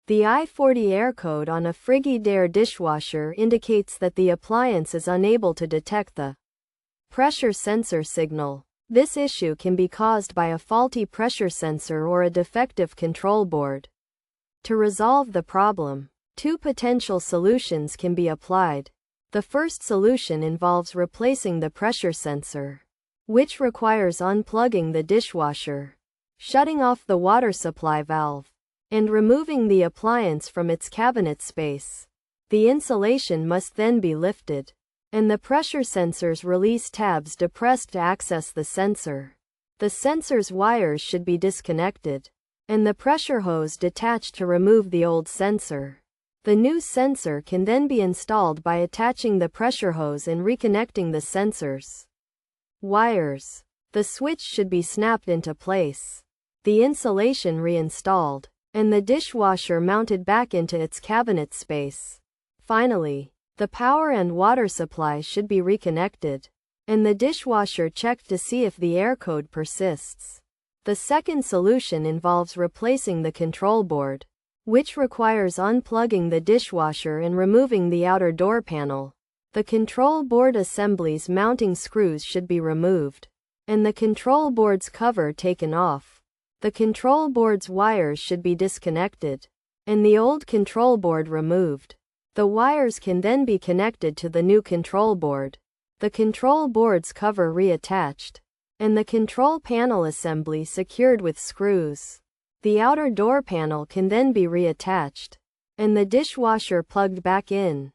The I40 error code on a Frigidaire dishwasher indicates that the appliance is unable to detect the pressure sensor signal. This issue can be caused by a faulty pressure sensor or a defective control board. To resolve the problem, two potential solutions can be applied. The first solution involves replacing the pressure sensor, which requires unplugging the dishwasher, shutting off the water supply valve, and removing the appliance from its cabinet space. The insulation must then be lifted, and the pressure sensor's release tabs depressed to access the sensor. The sensor's wires should be disconnected, and the pressure hose detached to remove the old sensor. The new sensor can then be installed by attaching the pressure hose and reconnecting the sensor's wires. The switch should be snapped into place, the insulation reinstalled, and the dishwasher mounted back into its cabinet space. Finally, the power and water supply should be reconnected, and the dishwasher checked to see if the error code persists. The second solution involves replacing the control board, which requires unplugging the dishwasher and removing the outer door panel. The control board assembly's mounting screws should be removed, and the control board's cover taken off. The control board's wires should be disconnected, and the old control board removed. The wires can then be connected to the new control board, the control board's cover reattached, and the control panel assembly secured with screws. The outer door panel can then be reattached, and the dishwasher plugged back in.